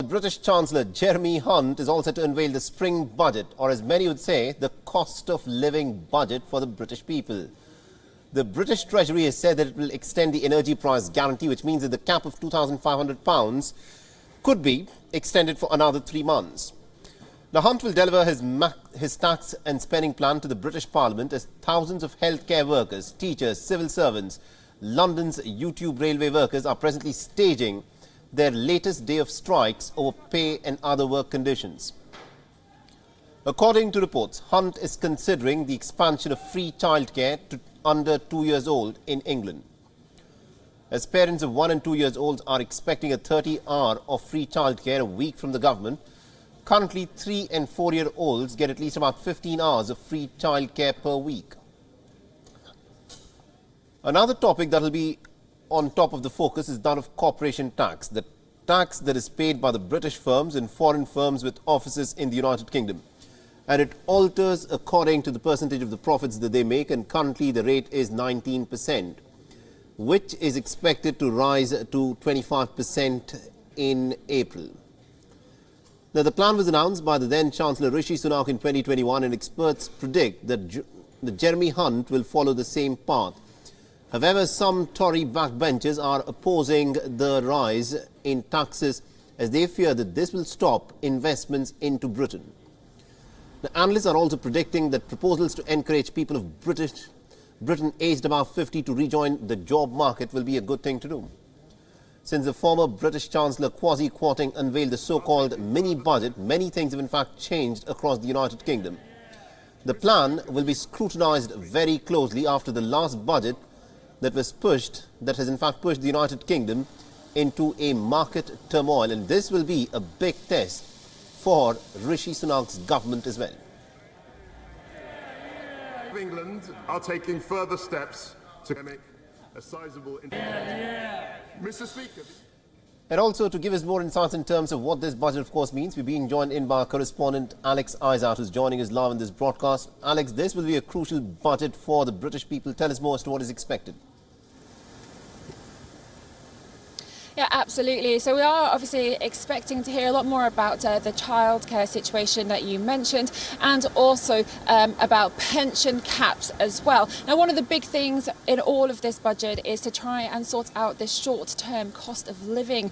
British Chancellor Jeremy Hunt is all set to unveil the spring budget, or as many would say, the cost of living budget for the British people. The British Treasury has said that it will extend the energy price guarantee, which means that the cap of £2,500 could be extended for another 3 months. Now, Hunt will deliver his tax and spending plan to the British Parliament as thousands of healthcare workers, teachers, civil servants, London's YouTube railway workers are presently staging their latest day of strikes over pay and other work conditions. According to reports, Hunt is considering the expansion of free childcare to under 2 years old in England. As parents of 1 and 2 years old are expecting a 30-hour of free childcare a week from the government, currently 3 and 4-year-olds get at least about 15 hours of free childcare per week. Another topic that will be on top of the focus is that of corporation tax, the tax that is paid by the British firms and foreign firms with offices in the United Kingdom. And it alters according to the percentage of the profits that they make, and currently the rate is 19%, which is expected to rise to 25% in April. Now, the plan was announced by the then Chancellor Rishi Sunak in 2021, and experts predict that Jeremy Hunt will follow the same path. However, some Tory backbenchers are opposing the rise in taxes as they fear that this will stop investments into Britain. The analysts are also predicting that proposals to encourage people of Britain aged above 50 to rejoin the job market will be a good thing to do. Since the former British Chancellor Kwasi Kwarteng unveiled the so-called mini-budget, many things have in fact changed across the United Kingdom. The plan will be scrutinised very closely after the last budget that has in fact pushed the United Kingdom into a market turmoil, and this will be a big test for Rishi Sunak's government as well. England are taking further steps to make a sizable... Mr. Speaker. And also to give us more insights in terms of what this budget of course means, we're being joined in by our correspondent Alex Izat, who's joining us live in this broadcast. Alex, this will be a crucial budget for the British people. Tell us more as to what is expected. Yeah, absolutely. So we are obviously expecting to hear a lot more about the childcare situation that you mentioned, and also about pension caps as well. Now, one of the big things in all of this budget is to try and sort out this short-term cost of living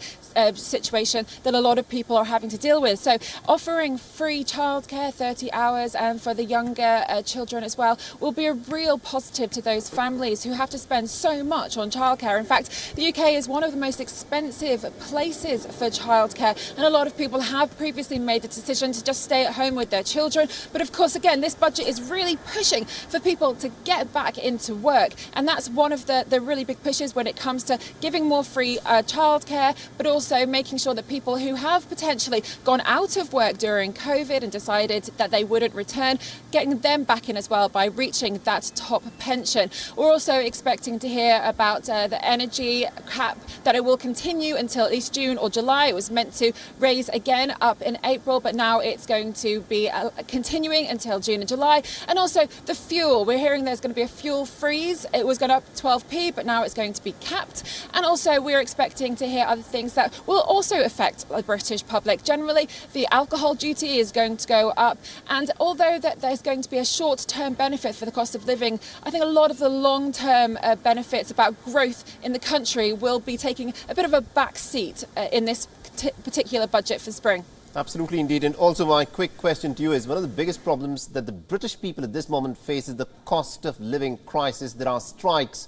situation that a lot of people are having to deal with. So offering free childcare, 30 hours, and for the younger children as well, will be a real positive to those families who have to spend so much on childcare. In fact, the UK is one of the most expensive places for childcare, and a lot of people have previously made the decision to just stay at home with their children. But of course, again, this budget is really pushing for people to get back into work, and that's one of the really big pushes when it comes to giving more free childcare, but also making sure that people who have potentially gone out of work during COVID and decided that they wouldn't return, getting them back in as well by reaching that top pension. We're also expecting to hear about the energy cap, that it will continue until at least June or July. It was meant to raise again up in April, but now it's going to be continuing until June and July. And also the fuel. We're hearing there's going to be a fuel freeze. It was going up 12p, but now it's going to be capped. And also we're expecting to hear other things that will also affect the British public. Generally, the alcohol duty is going to go up. And although that there's going to be a short-term benefit for the cost of living, I think a lot of the long-term benefits about growth in the country will be taking a bit of a back seat in this particular budget for spring. Absolutely indeed. And also my quick question to you is, one of the biggest problems that the British people at this moment face is the cost of living crisis. There are strikes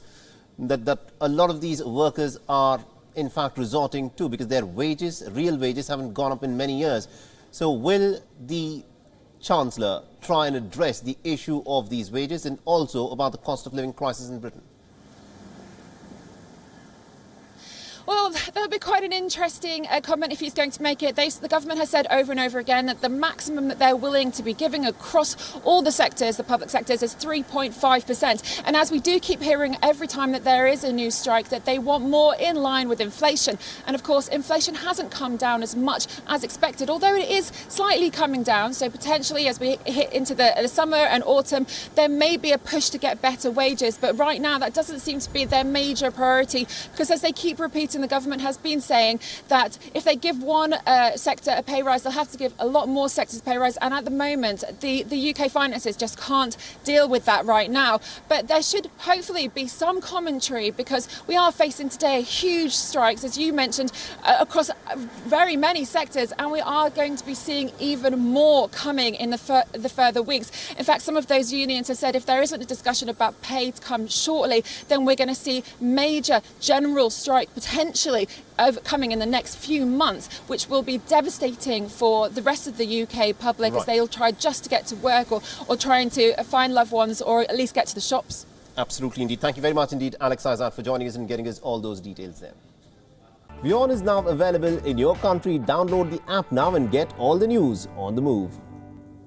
that a lot of these workers are in fact resorting to because their wages, real wages, haven't gone up in many years. So will the Chancellor try and address the issue of these wages and also about the cost of living crisis in Britain? Well, that would be quite an interesting comment if he's going to make it. The government has said over and over again that the maximum that they're willing to be giving across all the sectors, the public sectors, is 3.5%. And as we do keep hearing every time that there is a new strike, that they want more in line with inflation. And of course, inflation hasn't come down as much as expected, although it is slightly coming down. So potentially as we hit into the summer and autumn, there may be a push to get better wages. But right now, that doesn't seem to be their major priority, because as they keep repeating, the government government has been saying that if they give one sector a pay rise, they'll have to give a lot more sectors a pay rise. And at the moment, the UK finances just can't deal with that right now. But there should hopefully be some commentary, because we are facing today huge strikes, as you mentioned, across very many sectors, and we are going to be seeing even more coming in the further weeks. In fact, some of those unions have said if there isn't a discussion about pay to come shortly, then we're going to see major general strike potentially coming in the next few months, which will be devastating for the rest of the UK public, as they'll try just to get to work or trying to find loved ones or at least get to the shops. Absolutely indeed. Thank you very much indeed, Alex Izat, for joining us and getting us all those details there. WION is now available in your country. Download the app now and get all the news on the move.